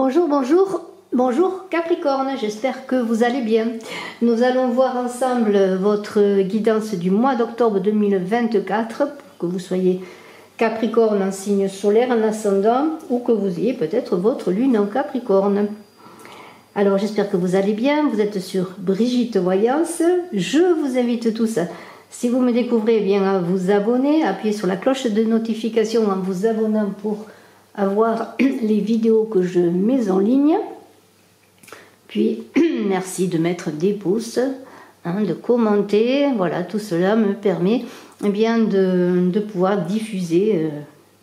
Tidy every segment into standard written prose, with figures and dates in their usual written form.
Bonjour, bonjour, bonjour Capricorne, j'espère que vous allez bien. Nous allons voir ensemble votre guidance du mois d'octobre 2024, pour que vous soyez Capricorne en signe solaire, en ascendant, ou que vous ayez peut-être votre lune en Capricorne. Alors j'espère que vous allez bien, vous êtes sur Brigitte Voyance. Je vous invite tous, si vous me découvrez, bien à vous abonner, appuyer sur la cloche de notification en vous abonnant pour avoir les vidéos que je mets en ligne. Puis merci de mettre des pouces, de commenter. Voilà, tout cela me permet bien de pouvoir diffuser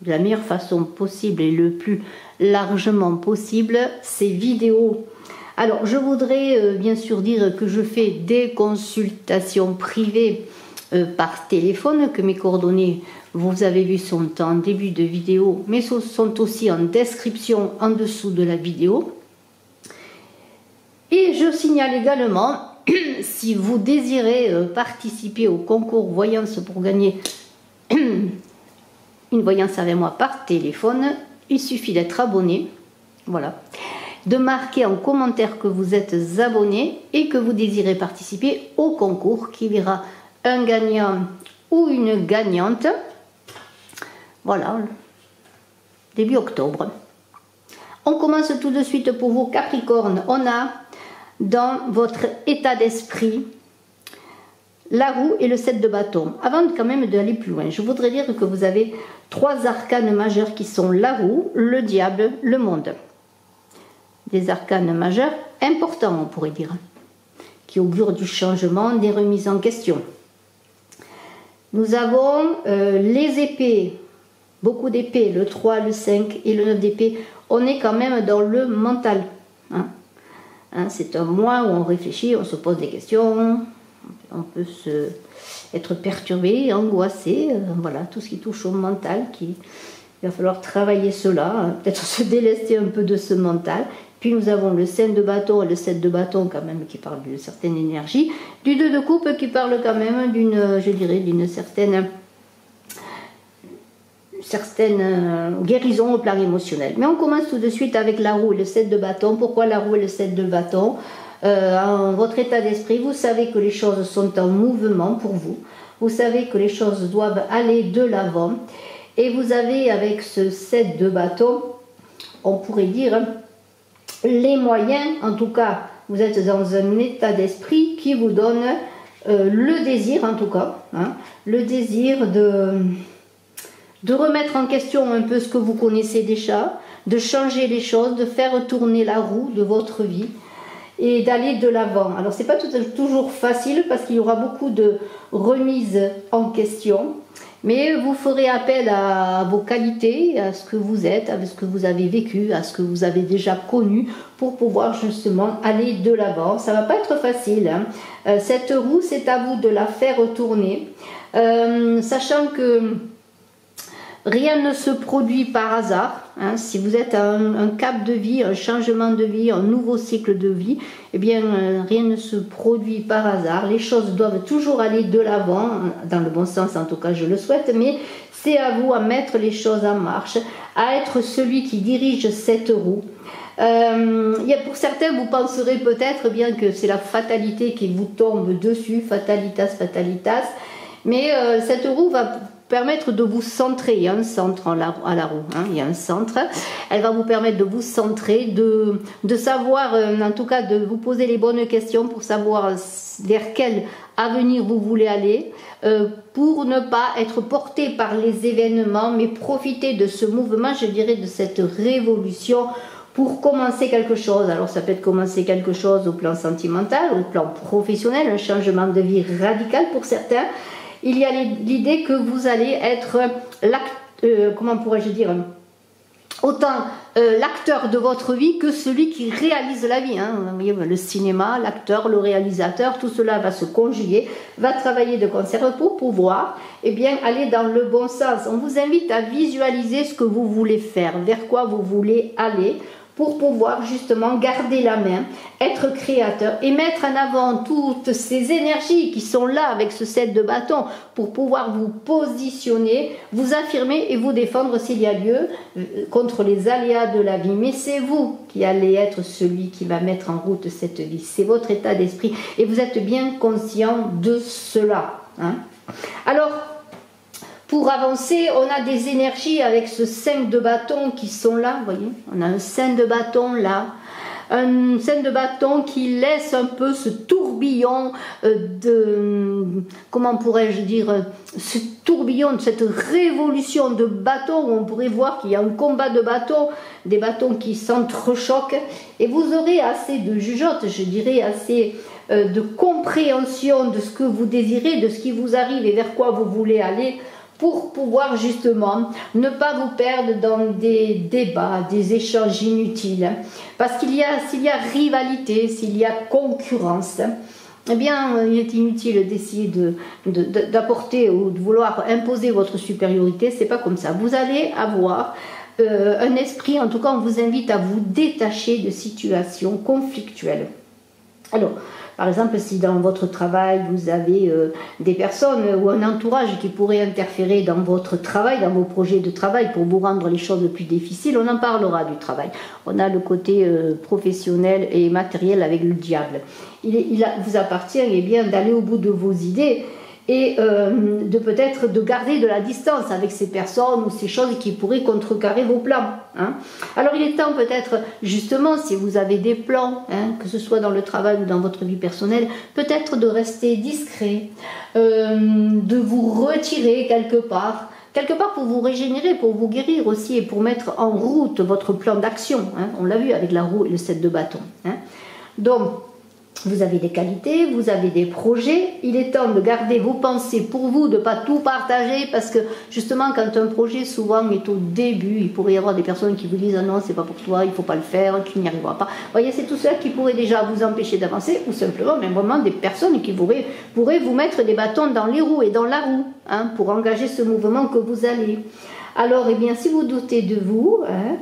de la meilleure façon possible et le plus largement possible ces vidéos. Alors je voudrais bien sûr dire que je fais des consultations privées par téléphone, que mes coordonnées, vous avez vu, sont en début de vidéo, mais sont aussi en description en dessous de la vidéo. Et je signale également, si vous désirez participer au concours voyance pour gagner une voyance avec moi par téléphone, il suffit d'être abonné, voilà, de marquer en commentaire que vous êtes abonné et que vous désirez participer au concours qui verra un gagnant ou une gagnante. Voilà, début octobre. On commence tout de suite pour vous Capricorne. On a dans votre état d'esprit la roue et le 7 de bâton. Avant quand même d'aller plus loin, je voudrais dire que vous avez trois arcanes majeurs qui sont la roue, le diable, le monde. Des arcanes majeurs importants, on pourrait dire, qui augurent du changement, des remises en question. Nous avons les épées, beaucoup d'épées, le 3, le 5 et le 9 d'épées. On est quand même dans le mental. C'est un mois où on réfléchit, on se pose des questions, on peut être perturbé, angoissé, voilà, tout ce qui touche au mental, il va falloir travailler cela, peut-être se délester un peu de ce mental. Puis nous avons le 5 de bâton et le 7 de bâton quand même qui parle d'une certaine énergie, du 2 de coupe qui parle quand même d'une, je dirais, d'une certaine guérison au plan émotionnel. Mais on commence tout de suite avec la roue et le 7 de bâton. Pourquoi la roue et le 7 de bâton? En votre état d'esprit, vous savez que les choses sont en mouvement pour vous. Vous savez que les choses doivent aller de l'avant. Et vous avez avec ce 7 de bâton, on pourrait dire, les moyens, en tout cas, vous êtes dans un état d'esprit qui vous donne le désir, en tout cas, le désir de remettre en question un peu ce que vous connaissez déjà, de changer les choses, de faire tourner la roue de votre vie et d'aller de l'avant. Alors, ce n'est pas toujours facile parce qu'il y aura beaucoup de remises en question, mais vous ferez appel à vos qualités, à ce que vous êtes, à ce que vous avez vécu, à ce que vous avez déjà connu pour pouvoir justement aller de l'avant. Ça ne va pas être facile. Cette roue, c'est à vous de la faire tourner, sachant que rien ne se produit par hasard. Si vous êtes à un cap de vie, un changement de vie, un nouveau cycle de vie, eh bien, rien ne se produit par hasard. Les choses doivent toujours aller de l'avant, dans le bon sens en tout cas, je le souhaite, mais c'est à vous à mettre les choses en marche, à être celui qui dirige cette roue. Pour certains, vous penserez peut-être bien que c'est la fatalité qui vous tombe dessus, fatalitas, fatalitas, mais cette roue va permettre de vous centrer. Il y a un centre à la roue, il y a un centre. Elle va vous permettre de vous centrer, de savoir, en tout cas de vous poser les bonnes questions pour savoir vers quel avenir vous voulez aller, pour ne pas être porté par les événements, mais profiter de ce mouvement, je dirais, de cette révolution pour commencer quelque chose. Alors ça peut être commencer quelque chose au plan sentimental, au plan professionnel, un changement de vie radical pour certains. Il y a l'idée que vous allez être comment pourrais-je dire, autant l'acteur de votre vie que celui qui réalise la vie. Vous voyez, le cinéma, l'acteur, le réalisateur, tout cela va se conjuguer, va travailler de concert pour pouvoir aller dans le bon sens. On vous invite à visualiser ce que vous voulez faire, vers quoi vous voulez aller, pour pouvoir justement garder la main, être créateur et mettre en avant toutes ces énergies qui sont là avec ce 7 de bâton pour pouvoir vous positionner, vous affirmer et vous défendre s'il y a lieu contre les aléas de la vie. Mais c'est vous qui allez être celui qui va mettre en route cette vie. C'est votre état d'esprit et vous êtes bien conscient de cela. Hein. Alors, pour avancer, on a des énergies avec ce 5 de bâton qui sont là, vous voyez, on a un 5 de bâton là, un 5 de bâton qui laisse un peu ce tourbillon comment pourrais-je dire, ce tourbillon de cette révolution de bâtons où on pourrait voir qu'il y a un combat de bâtons, des bâtons qui s'entrechoquent, et vous aurez assez de jugeote, je dirais, assez de compréhension de ce que vous désirez, de ce qui vous arrive et vers quoi vous voulez aller, pour pouvoir justement ne pas vous perdre dans des débats, des échanges inutiles. Parce s'il y a rivalité, s'il y a concurrence, eh bien, il est inutile d'essayer d'apporter ou de vouloir imposer votre supériorité. C'est pas comme ça. Vous allez avoir un esprit, en tout cas, on vous invite à vous détacher de situations conflictuelles. Alors, par exemple, si dans votre travail, vous avez des personnes ou un entourage qui pourrait interférer dans votre travail, dans vos projets de travail pour vous rendre les choses plus difficiles, on en parlera du travail. On a le côté professionnel et matériel avec le diable. Il vous appartient eh bien, d'aller au bout de vos idées et de peut-être de garder de la distance avec ces personnes ou ces choses qui pourraient contrecarrer vos plans. Hein. Alors il est temps peut-être, justement, si vous avez des plans, hein, que ce soit dans le travail ou dans votre vie personnelle, peut-être de rester discret, de vous retirer quelque part pour vous régénérer, pour vous guérir aussi et pour mettre en route votre plan d'action. Hein. On l'a vu avec la roue et le 7 de bâton. Hein. Donc, vous avez des qualités, vous avez des projets, il est temps de garder vos pensées pour vous, de ne pas tout partager, parce que justement quand un projet souvent est au début, il pourrait y avoir des personnes qui vous disent « Ah non, c'est pas pour toi, il ne faut pas le faire, tu n'y arriveras pas ». Vous voyez, c'est tout ça qui pourrait déjà vous empêcher d'avancer, ou simplement, même vraiment des personnes qui pourraient vous mettre des bâtons dans les roues et dans la roue, hein, pour engager ce mouvement que vous allez. Alors, eh bien, si vous doutez de vous, hein,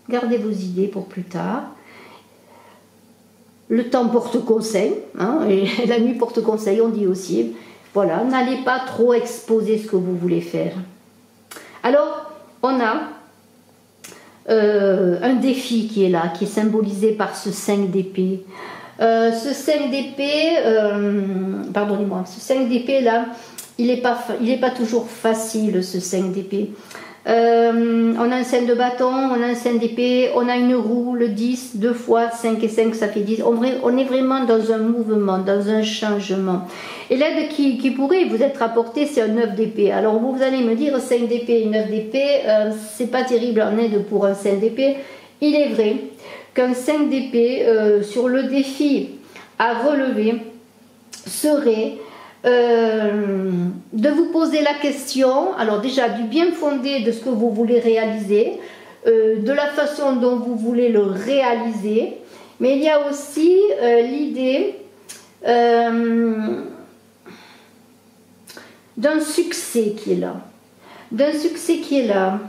gardez vos idées pour plus tard. Le temps porte conseil, hein, et la nuit porte conseil, on dit aussi. Voilà, n'allez pas trop exposer ce que vous voulez faire. Alors, on a un défi qui est là, qui est symbolisé par ce 5 d'épée. Ce 5 d'épée, pardonnez-moi, ce 5 d'épée là, il n'est pas toujours facile, ce 5 d'épée. On a un 5 de bâton, on a un 5 d'épée, on a une roue, le 10, 2 fois 5 et 5, ça fait 10. On est vraiment dans un mouvement, dans un changement. Et l'aide qui pourrait vous être apportée, c'est un 9 d'épée. Alors vous allez me dire, 5 d'épée et 9 d'épée, c'est pas terrible en aide pour un 5 d'épée. Il est vrai qu'un 5 d'épée, sur le défi à relever, serait de vous poser la question, alors déjà du bien fondé de ce que vous voulez réaliser, de la façon dont vous voulez le réaliser, mais il y a aussi l'idée d'un succès qui est là, d'un succès qui est là,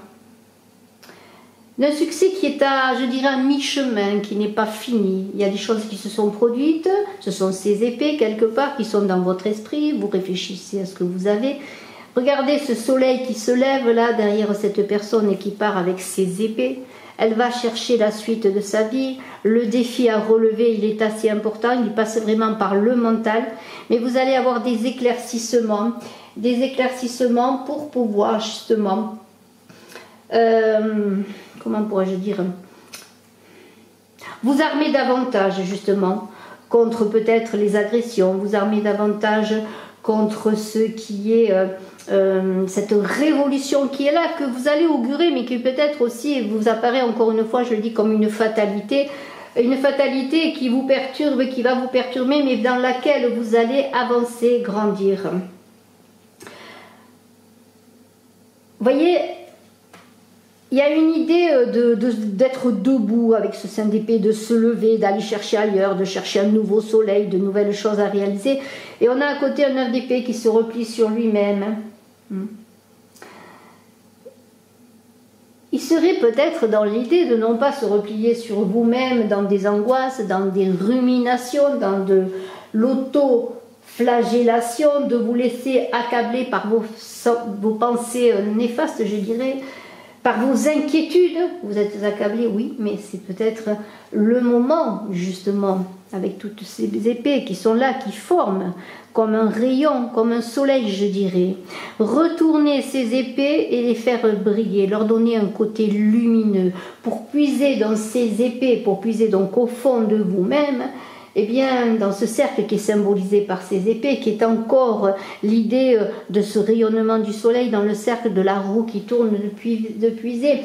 d'un succès qui est à, je dirais, à mi-chemin, qui n'est pas fini. Il y a des choses qui se sont produites, ce sont ces épées quelque part qui sont dans votre esprit, vous réfléchissez à ce que vous avez. Regardez ce soleil qui se lève là derrière cette personne et qui part avec ses épées. Elle va chercher la suite de sa vie. Le défi à relever, il est assez important, il passe vraiment par le mental. Mais vous allez avoir des éclaircissements pour pouvoir justement... comment pourrais-je dire, vous armer davantage justement contre peut-être les agressions, vous armer davantage contre ce qui est cette révolution qui est là, que vous allez augurer, mais qui peut-être aussi vous apparaît encore une fois, je le dis, comme une fatalité qui vous perturbe, qui va vous perturber, mais dans laquelle vous allez avancer, grandir. Voyez, il y a une idée d'être debout avec ce 5 d'épée, de se lever, d'aller chercher ailleurs, de chercher un nouveau soleil, de nouvelles choses à réaliser. Et on a à côté un 9 d'épée qui se replie sur lui-même. Il serait peut-être dans l'idée de non pas se replier sur vous-même dans des angoisses, dans des ruminations, dans de l'auto-flagellation, de vous laisser accabler par vos pensées néfastes, je dirais, par vos inquiétudes. Vous êtes accablé, oui, mais c'est peut-être le moment, justement, avec toutes ces épées qui sont là, qui forment comme un rayon, comme un soleil, je dirais. Retourner ces épées et les faire briller, leur donner un côté lumineux, pour puiser dans ces épées, pour puiser donc au fond de vous-même, eh bien, dans ce cercle qui est symbolisé par ces épées, qui est encore l'idée de ce rayonnement du soleil dans le cercle de la roue qui tourne, de puiser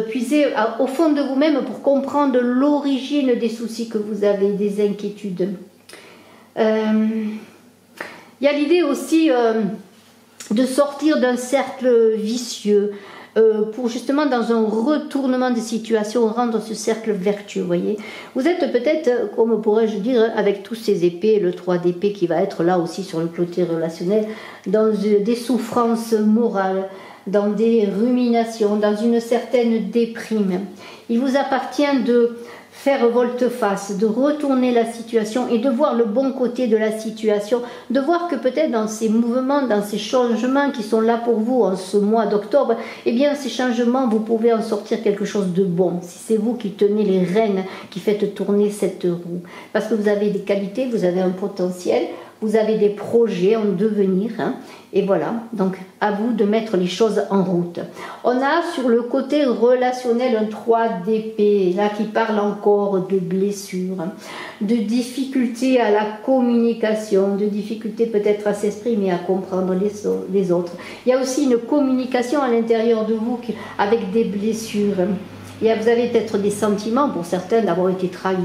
puiser au fond de vous-même pour comprendre l'origine des soucis que vous avez, des inquiétudes. Il y a l'idée aussi de sortir d'un cercle vicieux, pour justement dans un retournement de situation rendre ce cercle vertueux, voyez. Vous êtes peut-être, comme pourrais-je dire, avec tous ces épées, le 3 d'épée qui va être là aussi sur le côté relationnel, dans des souffrances morales, dans des ruminations, dans une certaine déprime. Il vous appartient de faire volte-face, de retourner la situation et de voir le bon côté de la situation, de voir que peut-être dans ces mouvements, dans ces changements qui sont là pour vous en ce mois d'octobre, eh bien ces changements, vous pouvez en sortir quelque chose de bon. Si c'est vous qui tenez les rênes, qui faites tourner cette roue. Parce que vous avez des qualités, vous avez un potentiel, vous avez des projets en devenir, hein, et voilà, donc à vous de mettre les choses en route. On a sur le côté relationnel un 3 d'épée, là qui parle encore de blessures, de difficultés à la communication, de difficultés peut-être à s'exprimer, à comprendre les autres. Il y a aussi une communication à l'intérieur de vous avec des blessures. Et vous avez peut-être des sentiments, pour certains, d'avoir été trahis.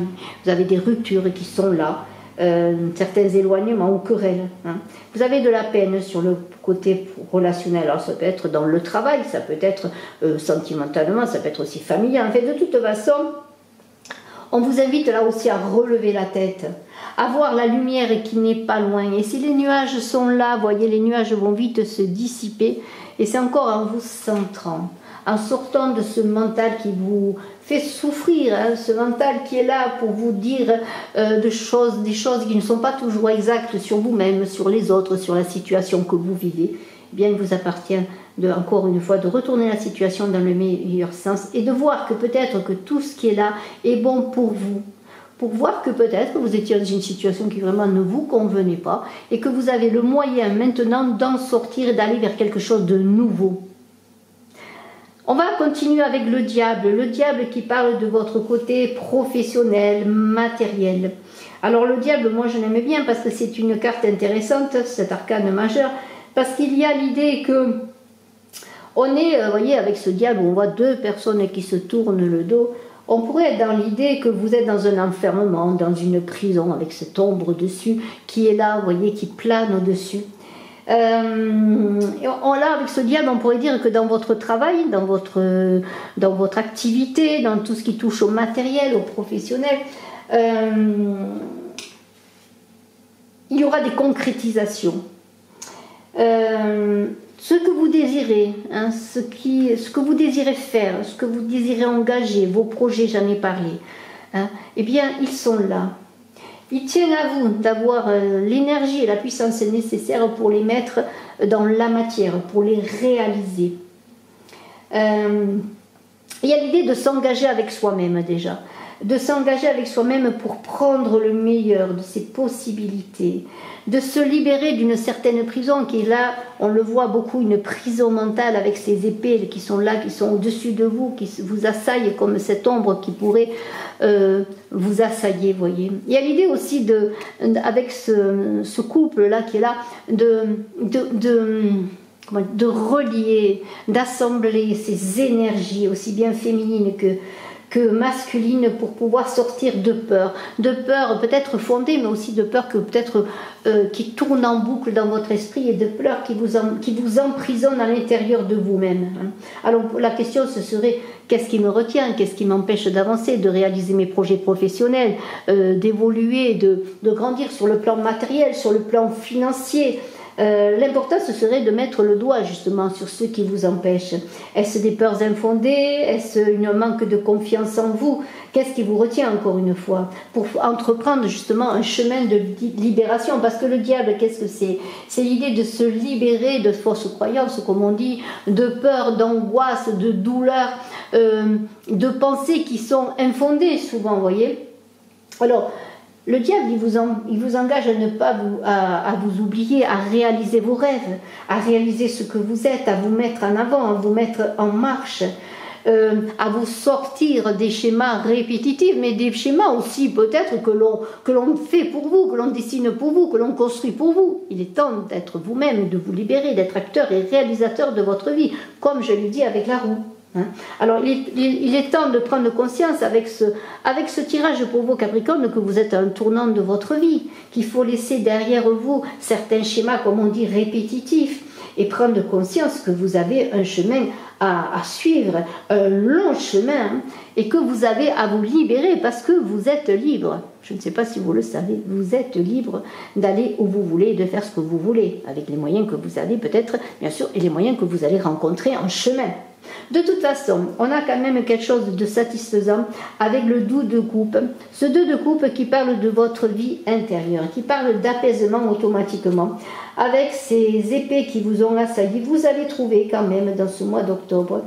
Vous avez des ruptures qui sont là. Certains éloignements ou querelles. Hein. Vous avez de la peine sur le côté relationnel. Alors ça peut être dans le travail, ça peut être sentimentalement, ça peut être aussi familial. En fait, de toute façon, on vous invite là aussi à relever la tête, à voir la lumière qui n'est pas loin. Et si les nuages sont là, voyez, les nuages vont vite se dissiper. Et c'est encore en vous centrant, en sortant de ce mental qui vous fait souffrir, hein, ce mental qui est là pour vous dire des choses qui ne sont pas toujours exactes sur vous-même, sur les autres, sur la situation que vous vivez. Eh bien, il vous appartient encore une fois de retourner la situation dans le meilleur sens et de voir que peut-être que tout ce qui est là est bon pour vous. Pour voir que peut-être vous étiez dans une situation qui vraiment ne vous convenait pas et que vous avez le moyen maintenant d'en sortir et d'aller vers quelque chose de nouveau. On va continuer avec le diable qui parle de votre côté professionnel, matériel. Alors le diable, moi je l'aime bien parce que c'est une carte intéressante, cet arcane majeur, parce qu'il y a l'idée que on est, vous voyez, avec ce diable, on voit deux personnes qui se tournent le dos. On pourrait être dans l'idée que vous êtes dans un enfermement, dans une prison, avec cette ombre dessus qui est là, vous voyez, qui plane au-dessus. Là, avec ce diable, on pourrait dire que dans votre travail, dans votre activité, dans tout ce qui touche au matériel, au professionnel, il y aura des concrétisations. Ce que vous désirez, hein, ce que vous désirez faire, ce que vous désirez engager, vos projets, j'en ai parlé, hein, eh bien, ils sont là. Il tient à vous d'avoir l'énergie et la puissance nécessaires pour les mettre dans la matière, pour les réaliser. Il y a l'idée de s'engager avec soi-même déjà, de s'engager avec soi-même pour prendre le meilleur de ses possibilités, de se libérer d'une certaine prison qui est là, on le voit beaucoup, une prison mentale avec ces épées qui sont là, qui sont au-dessus de vous, qui vous assaillent comme cette ombre qui pourrait vous assailler, voyez. Il y a l'idée aussi avec ce couple-là qui est là, de relier, d'assembler ces énergies aussi bien féminines que masculine pour pouvoir sortir de peur peut-être fondée, mais aussi de peur que peut-être qui tourne en boucle dans votre esprit et de peur qui vous emprisonne à l'intérieur de vous-même. Alors la question ce serait qu'est-ce qui me retient, qu'est-ce qui m'empêche d'avancer, de réaliser mes projets professionnels, d'évoluer, de grandir sur le plan matériel, sur le plan financier. L'important, ce serait de mettre le doigt justement sur ce qui vous empêche. Est-ce des peurs infondées? Est-ce un manque de confiance en vous? Qu'est-ce qui vous retient encore une fois pour entreprendre justement un chemin de libération? Parce que le diable, qu'est-ce que c'est? C'est l'idée de se libérer de fausses croyances, comme on dit, de peur, d'angoisse, de douleur, de pensées qui sont infondées souvent, vous voyez. Alors, le diable, il vous engage à ne pas à vous oublier, à réaliser vos rêves, à réaliser ce que vous êtes, à vous mettre en avant, à vous mettre en marche, à vous sortir des schémas répétitifs, mais des schémas aussi peut-être que l'on fait pour vous, que l'on dessine pour vous, que l'on construit pour vous. Il est temps d'être vous-même, de vous libérer, d'être acteur et réalisateur de votre vie, comme je l'ai dit avec la roue. Alors il est temps de prendre conscience avec ce tirage pour vos Capricornes que vous êtes à un tournant de votre vie, qu'il faut laisser derrière vous certains schémas, comme on dit, répétitifs, et prendre conscience que vous avez un chemin à suivre, un long chemin, et que vous avez à vous libérer parce que vous êtes libre. Je ne sais pas si vous le savez, vous êtes libre d'aller où vous voulez, de faire ce que vous voulez, avec les moyens que vous avez peut-être, bien sûr, et les moyens que vous allez rencontrer en chemin. De toute façon, on a quand même quelque chose de satisfaisant avec le 2 de coupe. Ce 2 de coupe qui parle de votre vie intérieure, qui parle d'apaisement automatiquement. Avec ces épées qui vous ont assailli, vous avez trouvé quand même dans ce mois d'octobre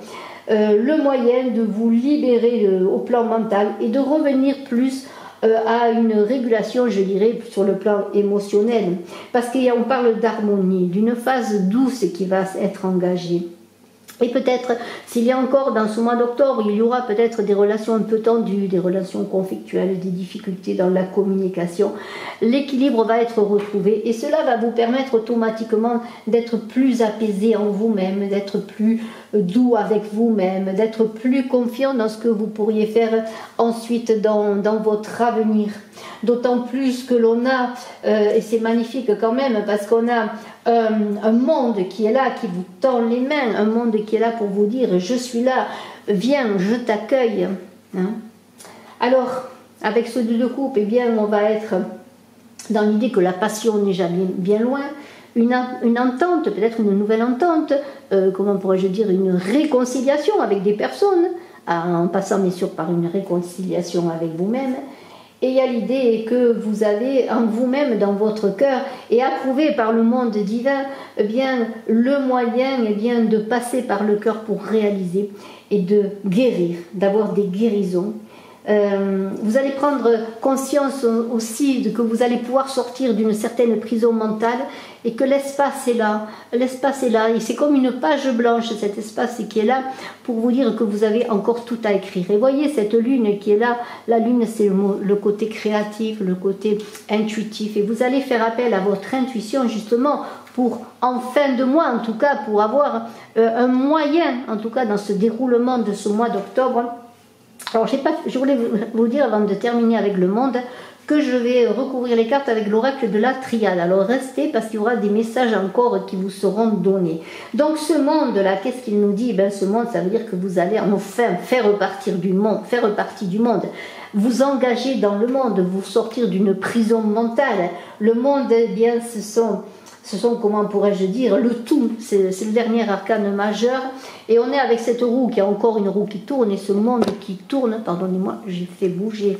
le moyen de vous libérer au plan mental et de revenir plus à une régulation, je dirais, sur le plan émotionnel. Parce qu'on parle d'harmonie, d'une phase douce qui va être engagée. Et peut-être, s'il y a encore dans ce mois d'octobre, il y aura peut-être des relations un peu tendues, des relations conflictuelles, des difficultés dans la communication. L'équilibre va être retrouvé et cela va vous permettre automatiquement d'être plus apaisé en vous-même, d'être plus doux avec vous-même, d'être plus confiant dans ce que vous pourriez faire ensuite dans votre avenir. D'autant plus que l'on a, et c'est magnifique quand même, parce qu'on a un monde qui est là, qui vous tend les mains, un monde qui est là pour vous dire « je suis là, viens, je t'accueille ». Alors, avec ce 2 de coupe, eh bien, on va être dans l'idée que la passion n'est jamais bien loin, une entente, peut-être une nouvelle entente, comment pourrais-je dire, une réconciliation avec des personnes, en passant bien sûr par une réconciliation avec vous-même. Et il y a l'idée que vous avez en vous-même, dans votre cœur, et approuvé par le monde divin, eh bien, le moyen eh bien, de passer par le cœur pour réaliser et de guérir, d'avoir des guérisons. Vous allez prendre conscience aussi que vous allez pouvoir sortir d'une certaine prison mentale et que l'espace est là, et c'est comme une page blanche, cet espace qui est là pour vous dire que vous avez encore tout à écrire. Et voyez cette lune qui est là, la lune c'est le côté créatif, le côté intuitif, et vous allez faire appel à votre intuition justement pour, en fin de mois en tout cas, pour avoir un moyen, en tout cas dans ce déroulement de ce mois d'octobre. Alors je voulais vous dire avant de terminer avec le monde que je vais recouvrir les cartes avec l'oracle de la triade. Alors restez parce qu'il y aura des messages encore qui vous seront donnés. Donc ce monde-là, qu'est-ce qu'il nous dit? Ce monde, ça veut dire que vous allez enfin faire partie du monde, vous engager dans le monde, vous sortir d'une prison mentale. Le monde, eh bien, ce sont, comment pourrais-je dire, le tout, c'est le dernier arcane majeur, et on est avec cette roue, qui est encore une roue qui tourne, et ce monde qui tourne, pardonnez-moi, j'ai fait bouger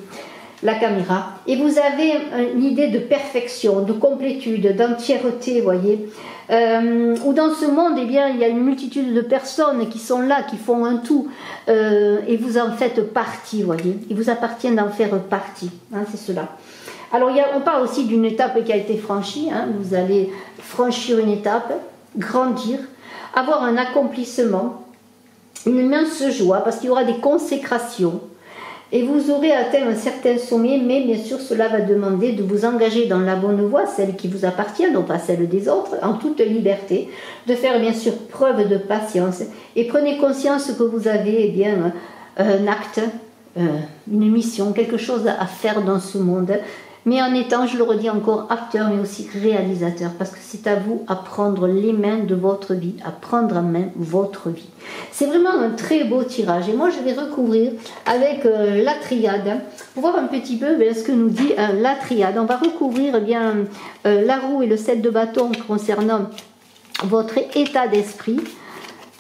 la caméra, et vous avez une idée de perfection, de complétude, d'entièreté, voyez, où dans ce monde, eh bien, il y a une multitude de personnes qui sont là, qui font un tout, et vous en faites partie, voyez, il vous appartient d'en faire partie, hein, c'est cela. Alors, on parle aussi d'une étape qui a été franchie. Vous allez franchir une étape, grandir, avoir un accomplissement, une immense joie, parce qu'il y aura des consécrations. Et vous aurez atteint un certain sommet, mais bien sûr, cela va demander de vous engager dans la bonne voie, celle qui vous appartient, non pas celle des autres, en toute liberté, de faire bien sûr preuve de patience. Et prenez conscience que vous avez bien un acte, une mission, quelque chose à faire dans ce monde. mais en étant, je le redis encore, acteur, mais aussi réalisateur, parce que c'est à vous à prendre les mains de votre vie, à prendre en main votre vie. C'est vraiment un très beau tirage, et moi je vais recouvrir avec la triade, hein, pour voir un petit peu ce que nous dit la triade. On va recouvrir bien la roue et le 7 de bâton concernant votre état d'esprit.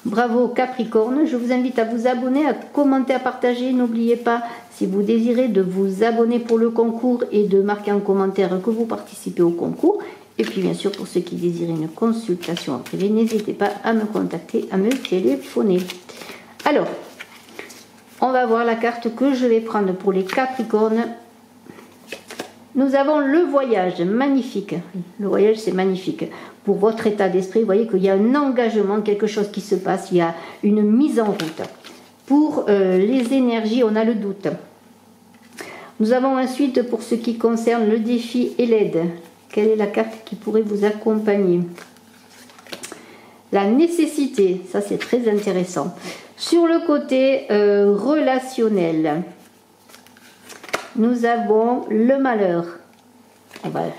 Bravo Capricorne, je vous invite à vous abonner, à commenter, à partager. N'oubliez pas, si vous désirez, de vous abonner pour le concours et de marquer en commentaire que vous participez au concours. Et puis bien sûr, pour ceux qui désirent une consultation en privé, n'hésitez pas à me contacter, à me téléphoner. Alors, on va voir la carte que je vais prendre pour les Capricornes. Nous avons le voyage, magnifique. Le voyage, c'est magnifique. Pour votre état d'esprit, vous voyez qu'il y a un engagement, quelque chose qui se passe, il y a une mise en route. Pour les énergies, on a le doute. Nous avons ensuite, pour ce qui concerne le défi et l'aide, quelle est la carte qui pourrait vous accompagner? La nécessité, ça c'est très intéressant. Sur le côté relationnel, nous avons le malheur.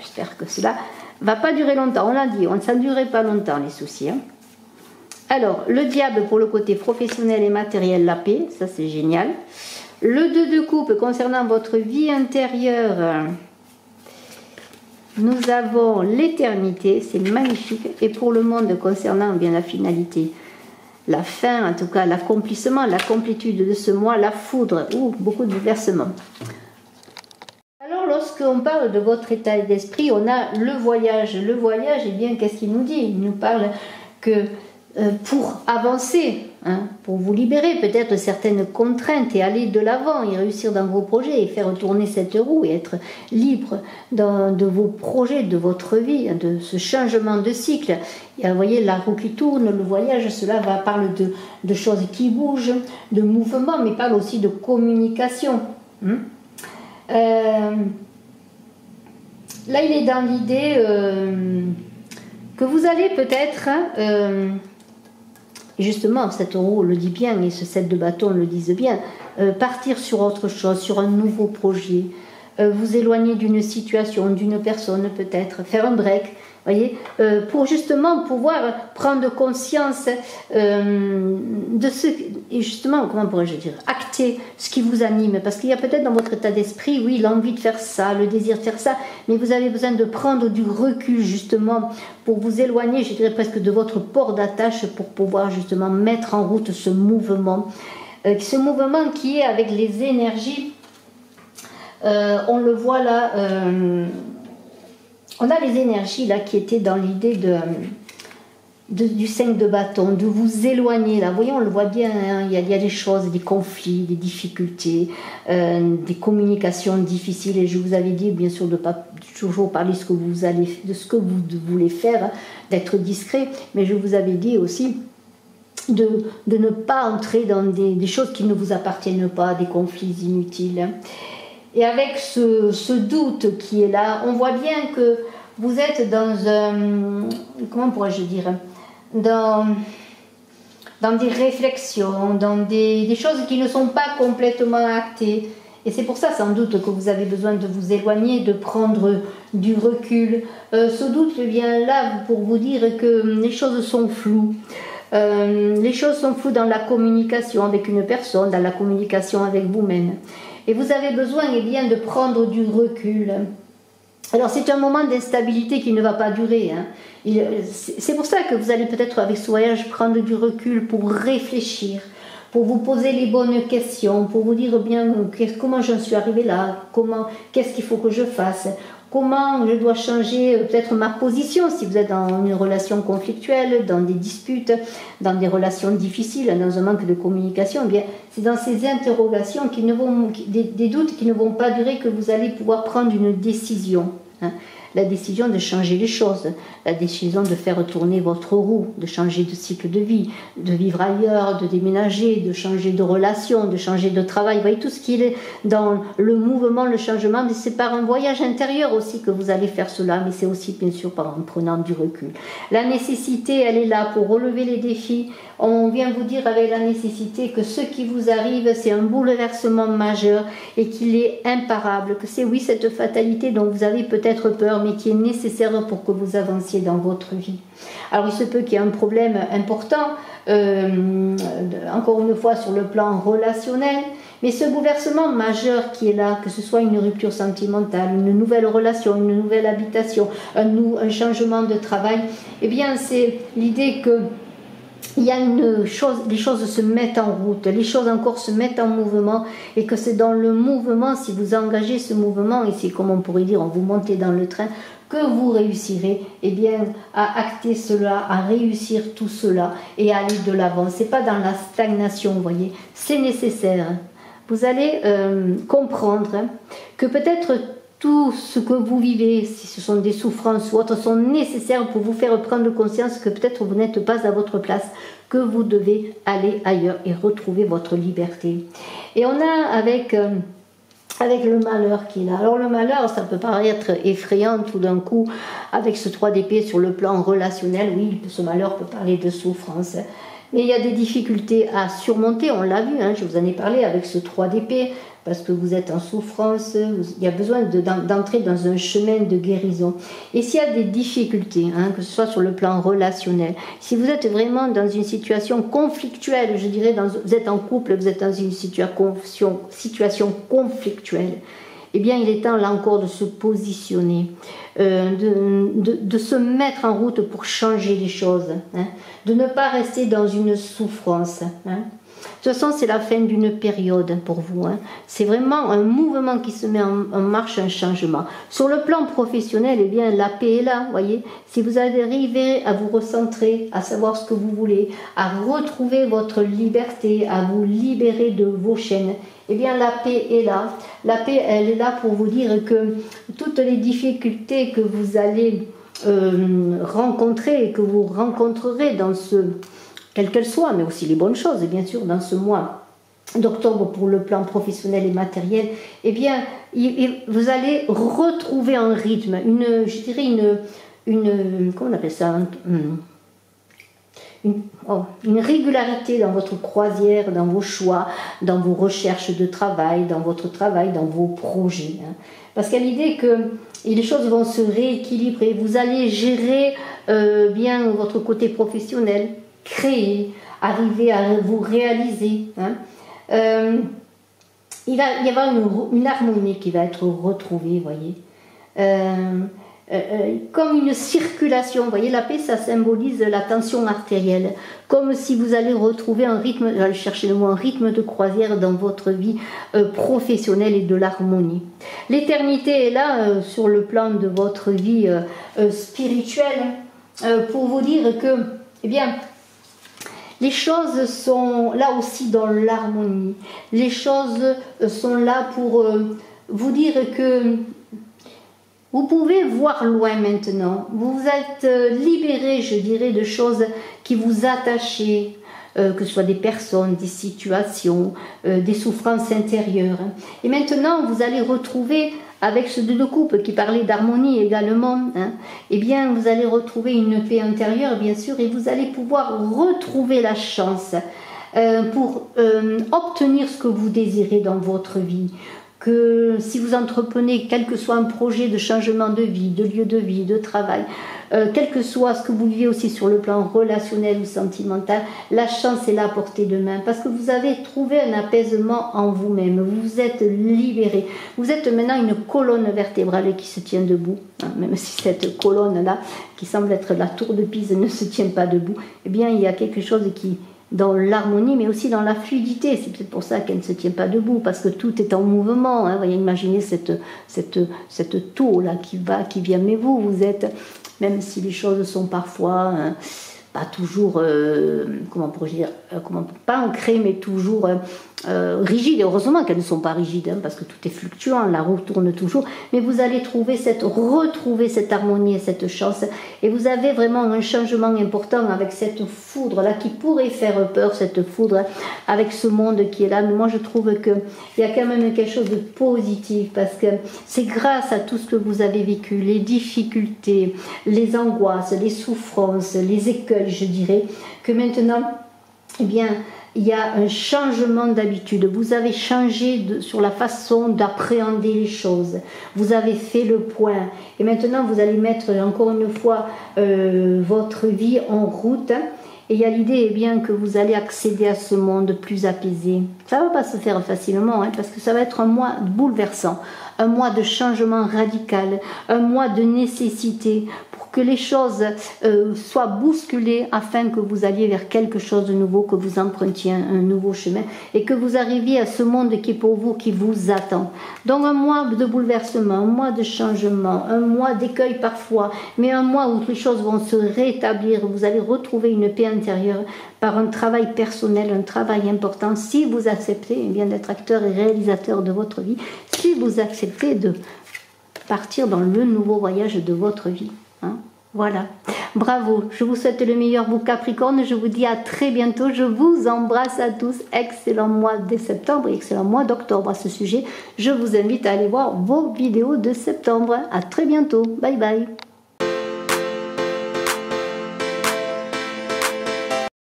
J'espère que cela va pas durer longtemps. On l'a dit, ça ne durait pas longtemps les soucis. Hein. Alors, le diable pour le côté professionnel et matériel, la paix, ça c'est génial. Le 2 de coupe concernant votre vie intérieure, nous avons l'éternité, c'est magnifique. Et pour le monde concernant bien la finalité, la fin, en tout cas l'accomplissement, la complétude de ce mois, la foudre, beaucoup de bouleversements. Alors lorsqu'on parle de votre état d'esprit, on a le voyage. Le voyage, eh bien, qu'est-ce qu'il nous dit? Il nous parle que pour avancer, hein, pour vous libérer peut-être de certaines contraintes et aller de l'avant et réussir dans vos projets et faire tourner cette roue et être libre de vos projets, de votre vie, de ce changement de cycle. Et vous voyez la roue qui tourne, le voyage, cela parle de choses qui bougent, de mouvement, mais parle aussi de communication. Hein. Là, il est dans l'idée que vous allez peut-être... justement, cette roue le dit bien, et ce 7 de bâton le disent bien, partir sur autre chose, sur un nouveau projet, vous éloigner d'une situation, d'une personne peut-être, faire un break, voyez, pour justement pouvoir prendre conscience de ce, et justement, comment pourrais-je dire, acter ce qui vous anime, parce qu'il y a peut-être dans votre état d'esprit, oui, l'envie de faire ça, le désir de faire ça, mais vous avez besoin de prendre du recul justement pour vous éloigner, je dirais presque de votre port d'attache pour pouvoir justement mettre en route ce mouvement qui est avec les énergies, on le voit là, on a les énergies là qui étaient dans l'idée du 5 de bâton, de vous éloigner là. Vous voyez, on le voit bien, hein, il y a des choses, des conflits, des difficultés, des communications difficiles. Et je vous avais dit, bien sûr, de ne pas toujours parler de ce que vous voulez faire, hein, d'être discret. Mais je vous avais dit aussi de ne pas entrer dans des choses qui ne vous appartiennent pas, des conflits inutiles. Hein. Et avec ce doute qui est là, on voit bien que vous êtes dans un... Comment pourrais-je dire, dans des réflexions, dans des choses qui ne sont pas complètement actées. Et c'est pour ça, sans doute, que vous avez besoin de vous éloigner, de prendre du recul. Ce doute vient là pour vous dire que les choses sont floues. Les choses sont floues dans la communication avec une personne, dans la communication avec vous-même. Et vous avez besoin, eh bien, de prendre du recul. Alors c'est un moment d'instabilité qui ne va pas durer. Hein. C'est pour ça que vous allez peut-être avec ce voyage prendre du recul pour réfléchir, pour vous poser les bonnes questions, pour vous dire bien comment j'en suis arrivé là, qu'est-ce qu'il faut que je fasse, comment je dois changer peut-être ma position si vous êtes dans une relation conflictuelle, dans des disputes, dans des relations difficiles, dans un manque de communication. Eh bien, c'est dans ces interrogations des doutes qui ne vont pas durer que vous allez pouvoir prendre une décision. hein. La décision de changer les choses, la décision de faire tourner votre roue, de changer de cycle de vie, de vivre ailleurs, de déménager, de changer de relation, de changer de travail. Vous voyez, tout ce qui est dans le mouvement, le changement, mais c'est par un voyage intérieur aussi que vous allez faire cela, mais c'est aussi bien sûr en prenant du recul. La nécessité, elle est là pour relever les défis. On vient vous dire avec la nécessité que ce qui vous arrive, c'est un bouleversement majeur et qu'il est imparable, que c'est oui cette fatalité dont vous avez peut-être peur, mais qui est nécessaire pour que vous avanciez dans votre vie. Alors il se peut qu'il y ait un problème important, encore une fois sur le plan relationnel, mais ce bouleversement majeur qui est là, que ce soit une rupture sentimentale, une nouvelle relation, une nouvelle habitation, un changement de travail, eh bien c'est l'idée que il y a une chose, les choses se mettent en route, les choses encore se mettent en mouvement, et que c'est dans le mouvement, si vous engagez ce mouvement, et c'est comme on pourrait dire, vous montez dans le train, que vous réussirez bien, à acter cela, à réussir tout cela, et à aller de l'avant. C'est pas dans la stagnation, vous voyez, c'est nécessaire. Vous allez comprendre que peut-être tout ce que vous vivez, si ce sont des souffrances ou autres, sont nécessaires pour vous faire prendre conscience que peut-être vous n'êtes pas à votre place, que vous devez aller ailleurs et retrouver votre liberté. Et on a avec le malheur qui est là. Alors le malheur, ça peut paraître effrayant tout d'un coup, avec ce 3 d'épée sur le plan relationnel. Oui, ce malheur peut parler de souffrance. Mais il y a des difficultés à surmonter, on l'a vu, je vous en ai parlé avec ce 3 d'épée, parce que vous êtes en souffrance, il y a besoin d'entrer dans un chemin de guérison. Et s'il y a des difficultés, que ce soit sur le plan relationnel, si vous êtes vraiment dans une situation conflictuelle, je dirais, vous êtes en couple, vous êtes dans une situation conflictuelle, eh bien il est temps là encore de se positionner, de se mettre en route pour changer les choses, de ne pas rester dans une souffrance. De toute façon, c'est la fin d'une période pour vous. C'est vraiment un mouvement qui se met en marche, un changement. Sur le plan professionnel, eh bien, la paix est là, voyez. Si vous arrivez à vous recentrer, à savoir ce que vous voulez, à retrouver votre liberté, à vous libérer de vos chaînes, eh bien, la paix est là. La paix, elle est là pour vous dire que toutes les difficultés que vous allez rencontrer et que vous rencontrerez dans quelles qu'elles soient, mais aussi les bonnes choses, bien sûr, dans ce mois d'octobre pour le plan professionnel et matériel, eh bien, vous allez retrouver un rythme, je dirais comment on appelle ça, une régularité dans votre croisière, dans vos choix, dans vos recherches de travail, dans votre travail, dans vos projets. Parce qu'il y a l'idée que les choses vont se rééquilibrer, vous allez gérer bien votre côté professionnel, créer, arriver à vous réaliser. Il va y avoir une harmonie qui va être retrouvée, voyez. Comme une circulation, vous voyez, la paix, ça symbolise la tension artérielle, comme si vous allez retrouver un rythme, j'allais chercher le mot, un rythme de croisière dans votre vie professionnelle et de l'harmonie. L'éternité est là sur le plan de votre vie spirituelle pour vous dire que, eh bien, les choses sont là aussi dans l'harmonie. Les choses sont là pour vous dire que vous pouvez voir loin maintenant. Vous êtes libéré, je dirais, de choses qui vous attachaient, que ce soit des personnes, des situations, des souffrances intérieures. Et maintenant, vous allez retrouver, avec ce 2 de coupe qui parlait d'harmonie également, eh bien, vous allez retrouver une paix intérieure, bien sûr, et vous allez pouvoir retrouver la chance pour obtenir ce que vous désirez dans votre vie. Que si vous entreprenez quel que soit un projet de changement de vie, de lieu de vie, de travail, quel que soit ce que vous vivez aussi sur le plan relationnel ou sentimental, la chance est là à portée de main parce que vous avez trouvé un apaisement en vous-même, vous vous êtes libéré, vous êtes maintenant une colonne vertébrale qui se tient debout, même si cette colonne-là, qui semble être la tour de Pise, ne se tient pas debout, eh bien il y a quelque chose qui dans l'harmonie, mais aussi dans la fluidité. C'est peut-être pour ça qu'elle ne se tient pas debout, parce que tout est en mouvement. Vous voyez, imaginez cette tour là qui vient, mais vous êtes, même si les choses sont parfois pas toujours, comment pourrais-je dire, pas ancrées, mais toujours rigides. Et heureusement qu'elles ne sont pas rigides, hein, parce que tout est fluctuant, la roue tourne toujours. Mais vous allez retrouver cette harmonie et cette chance. Et vous avez vraiment un changement important avec cette foudre-là qui pourrait faire peur, cette foudre avec ce monde qui est là. Mais moi, je trouve qu'il y a quand même quelque chose de positif, parce que c'est grâce à tout ce que vous avez vécu, les difficultés, les angoisses, les souffrances, les écueils, je dirais, que maintenant, eh bien, il y a un changement d'habitude. Vous avez changé sur la façon d'appréhender les choses. Vous avez fait le point. Et maintenant, vous allez mettre encore une fois votre vie en route. Et il y a l'idée, eh bien, que vous allez accéder à ce monde plus apaisé. Ça ne va pas se faire facilement, hein, parce que ça va être un mois bouleversant, un mois de changement radical, un mois de nécessité pour que les choses soient bousculées afin que vous alliez vers quelque chose de nouveau, que vous empruntiez un nouveau chemin et que vous arriviez à ce monde qui est pour vous, qui vous attend. Donc un mois de bouleversement, un mois de changement, un mois d'écueil parfois, mais un mois où les choses vont se rétablir, vous allez retrouver une paix intérieure par un travail personnel, un travail important, si vous acceptez eh bien d'être acteur et réalisateur de votre vie, si vous acceptez de partir dans le nouveau voyage de votre vie. Hein, voilà. Bravo, je vous souhaite le meilleur, vous Capricorne, je vous dis à très bientôt, je vous embrasse à tous, excellent mois de septembre et excellent mois d'octobre à ce sujet, je vous invite à aller voir vos vidéos de septembre, à très bientôt, bye bye.